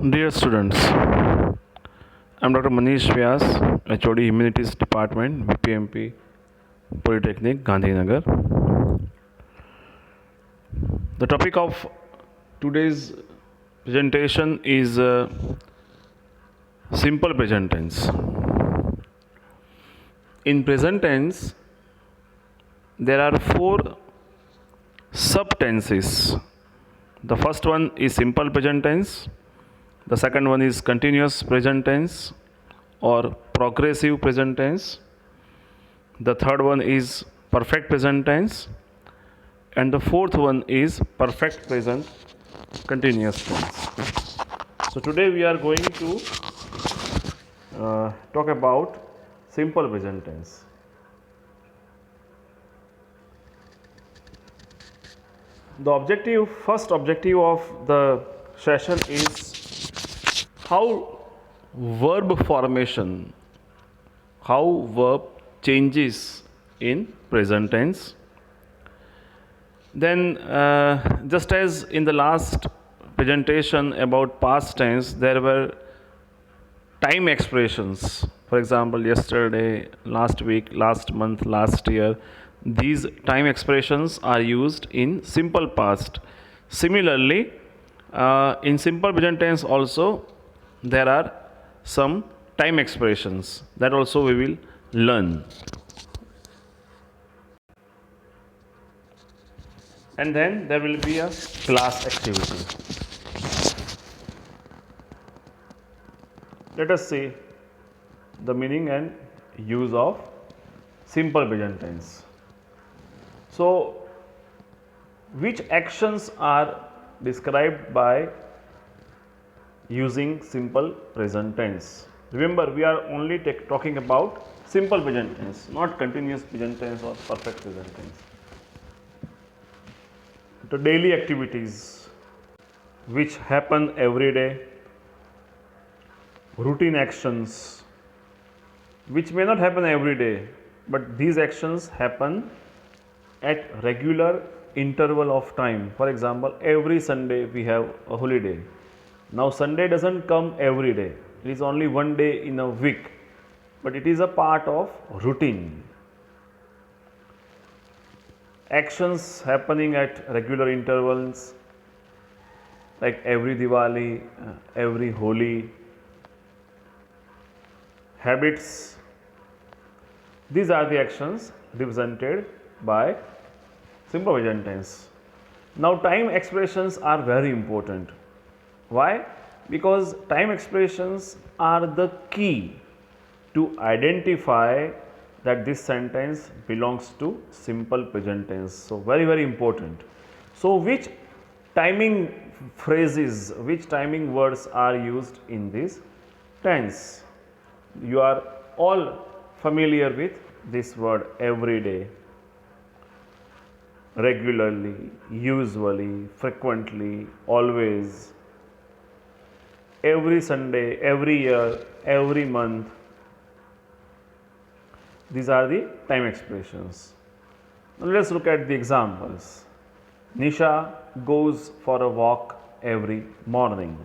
Dear students, I'm Dr. Manish Vyas, HOD Humanities Department, BPMP Polytechnic, Gandhinagar. The topic of today's presentation is simple present tense. In present tense, there are four subtenses. The first one is simple present tense. The second one is continuous present tense or progressive present tense. The third one is perfect present tense. And the fourth one is perfect present continuous tense. So today we are going to talk about simple present tense. The first objective of the session is how verb formation, how verb changes in present tense. Then, just as in the last presentation about past tense, there were time expressions. For example, yesterday, last week, last month, last year. These time expressions are used in simple past. Similarly, in simple present tense also, there are some time expressions that also we will learn. And then there will be a class activity. Let us see the meaning and use of simple present tense. So, which actions are described by using simple present tense? Remember, we are only talking about simple present tense, not continuous present tense or perfect present tense. The daily activities which happen every day, routine actions which may not happen every day, but these actions happen at regular interval of time. For example, every Sunday we have a holiday. Now Sunday doesn't come every day, it is only one day in a week, but it is a part of routine. Actions happening at regular intervals like every Diwali, every Holi, habits, these are the actions represented by simple present tense. Now time expressions are very important. Why? Because time expressions are the key to identify that this sentence belongs to simple present tense. So very important. So which timing phrases, which timing words are used in this tense? You are all familiar with this word every day, regularly, usually, frequently, always, every Sunday, every year, every month. These are the time expressions. Now let us look at the examples. Nisha goes for a walk every morning.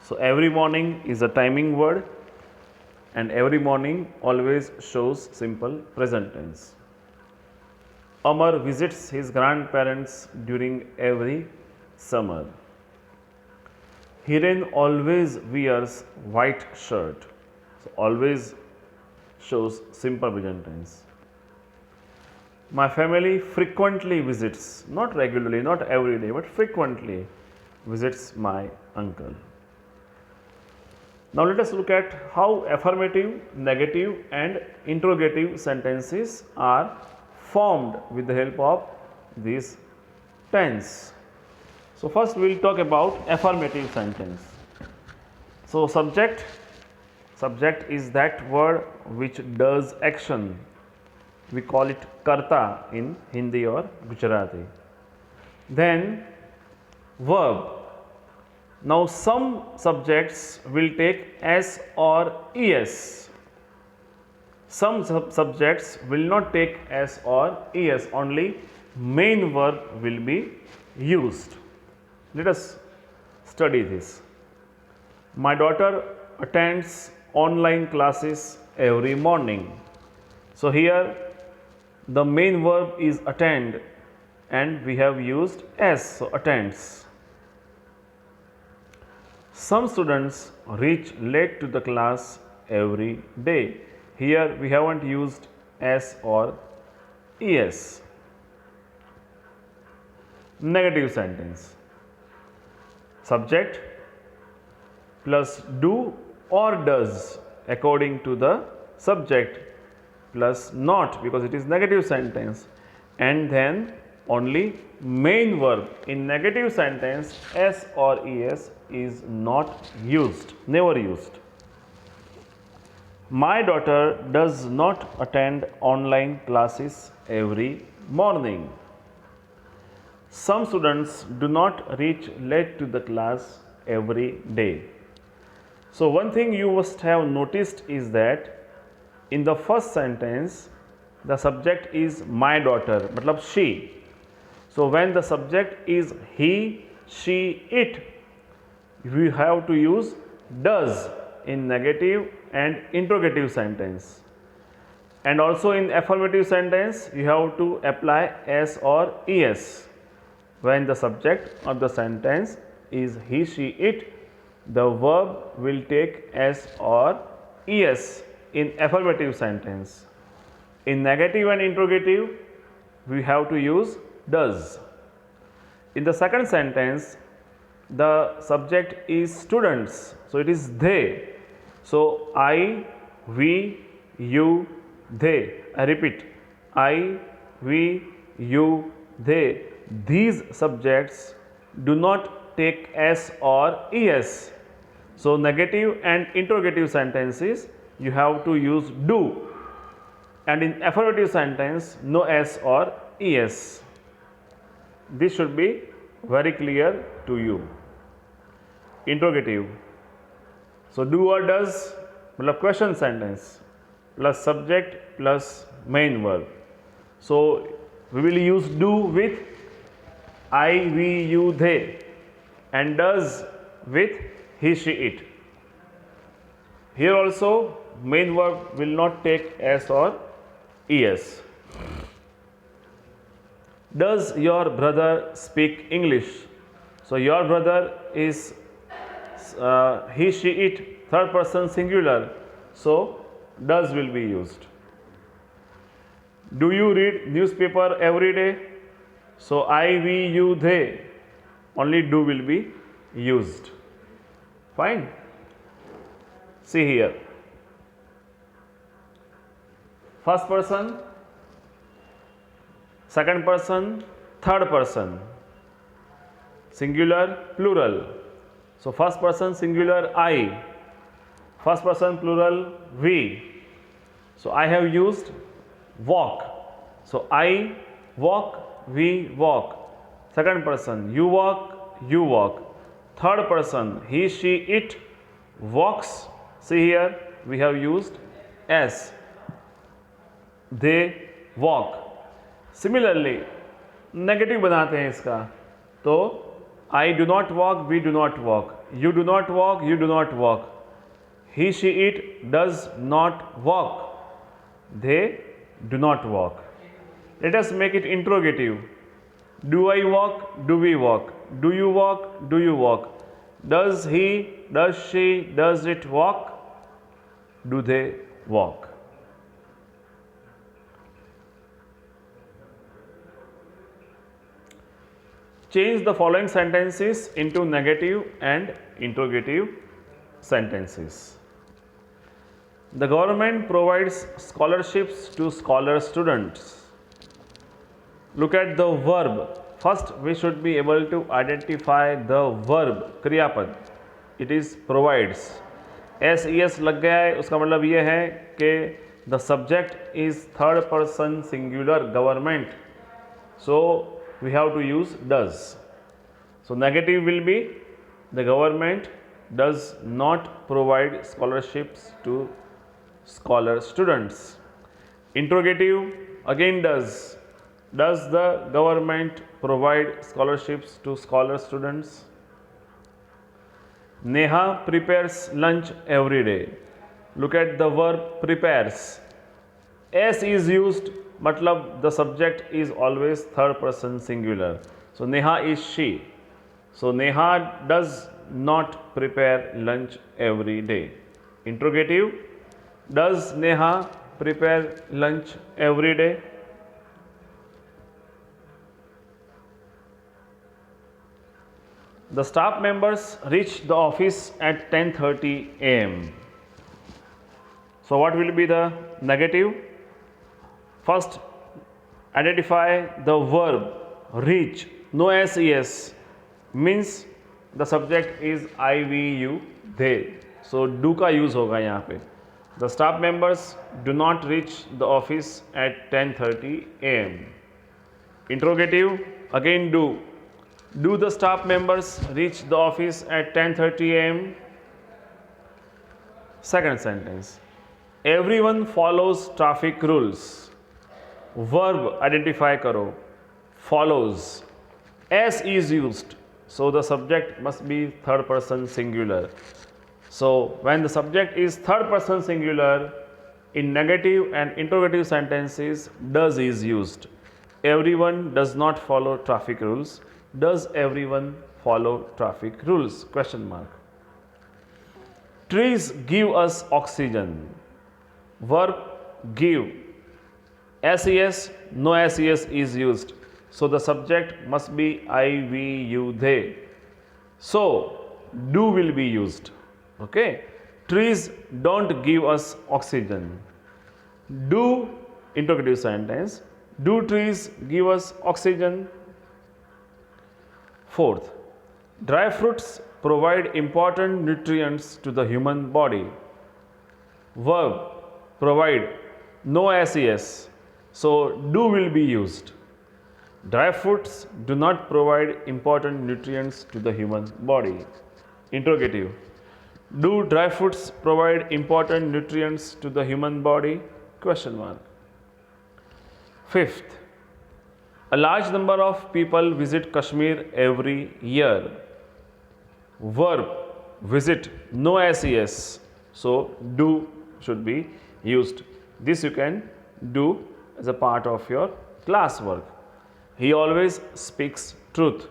So every morning is a timing word, and every morning always shows simple present tense. Amar visits his grandparents during every summer. Hiren always wears white shirt. So always shows simple present tense. My family frequently visits, not regularly, not every day, but frequently visits my uncle. Now let us look at how affirmative, negative and interrogative sentences are formed with the help of this tense. So first we will talk about affirmative sentence. So subject is that word which does action. We call it karta in Hindi or Gujarati. Then verb. Now some subjects will take S or ES. Some subjects will not take S or ES, only main verb will be used. Let us study this. My daughter attends online classes every morning. So here the main verb is attend and we have used s, so attends. Some students reach late to the class every day. Here we haven't used s or es. Negative sentence. Subject plus do or does according to the subject plus not because it is negative sentence, and then only main verb. In negative sentence s or es is not used, never used. My daughter does not attend online classes every morning. Some students do not reach late to the class every day. So one thing you must have noticed is that in the first sentence the subject is my daughter, matlab she. So when the subject is he, she, it, we have to use does in negative and interrogative sentence. And also in affirmative sentence you have to apply s or es. When the subject of the sentence is he, she, it, the verb will take s or es in affirmative sentence. In negative and interrogative we have to use does. In the second sentence the subject is students, so it is they. So I, we, you, they. I repeat, I, we, you, they. These subjects do not take s or es. So negative and interrogative sentences you have to use do, and in affirmative sentence no s or es. This should be very clear to you. Interrogative. So do or does matlab question sentence plus subject plus main verb. So we will use do with I, we, you, they, and does with he, she, it. Here also main verb will not take s or es. Does your brother speak English? So your brother is he, she, it, third person singular, so does will be used. Do you read newspaper every day? So I, we, you, they, only do will be used. Fine. See here. First person, second person, third person, singular, plural. So first person singular I, first person plural we. So I have used walk. So I walk, we walk. Second person you walk, you walk. Third person he, she, it walks. See here we have used s, they walk. Similarly negative बनाते हैं इसका, तो I do not walk, we do not walk. You do not walk, you do not walk. He, she, it does not walk. They do not walk. Let us make it interrogative. Do I walk? Do we walk? Do you walk? Do you walk? Does he, does she, does it walk? Do they walk? Change the following sentences into negative and interrogative sentences. The government provides scholarships to scholar students. Look at the verb. First we should be able to identify the verb, क्रियापद. It is provides. S es लग गया है, उसका मतलब ये है कि the subject is third person singular government. So we have to use does. So negative will be the government does not provide scholarships to scholar students. Interrogative again does. Does the government provide scholarships to scholar students? Neha prepares lunch every day. Look at the verb prepares. S is used, matlab the subject is always third person singular. So Neha is she. So Neha does not prepare lunch every day. Interrogative. Does Neha prepare lunch every day? The staff members reach the office at 10:30 a.m. So what will be the negative? First, identify the verb reach. No SES means the subject is IVU they. So do का use होगा यहाँ पे. The staff members do not reach the office at 10:30 a.m. Interrogative, again do. Do the staff members reach the office at 10:30 a.m.? Second sentence. Everyone follows traffic rules. Verb identify karo. Follows. S is used. So the subject must be third person singular. So when the subject is third person singular, in negative and interrogative sentences, does is used. Everyone does not follow traffic rules. Does everyone follow traffic rules? Question mark. Trees give us oxygen. Verb give. SES, no SES is used. So the subject must be IVU they. So do will be used. Okay. Trees don't give us oxygen. Do interrogative sentence. Do trees give us oxygen? Fourth, dry fruits provide important nutrients to the human body. Verb provide, no SES. So do will be used. Dry fruits do not provide important nutrients to the human body. Interrogative. Do dry fruits provide important nutrients to the human body? Question mark. Fifth, a large number of people visit Kashmir every year. Verb visit, no SES. So do should be used. This you can do as a part of your classwork. He always speaks truth.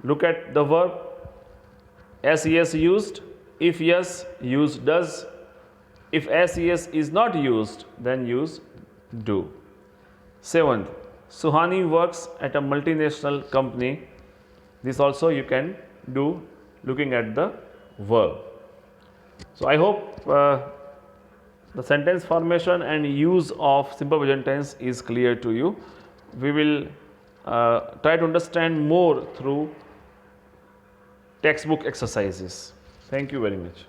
Look at the verb. SES used. If yes, use does. If SES is not used, then use do. Seventh, Suhani works at a multinational company. This also you can do looking at the verb. So I hope the sentence formation and use of simple present tense is clear to you. We will try to understand more through textbook exercises. Thank you very much.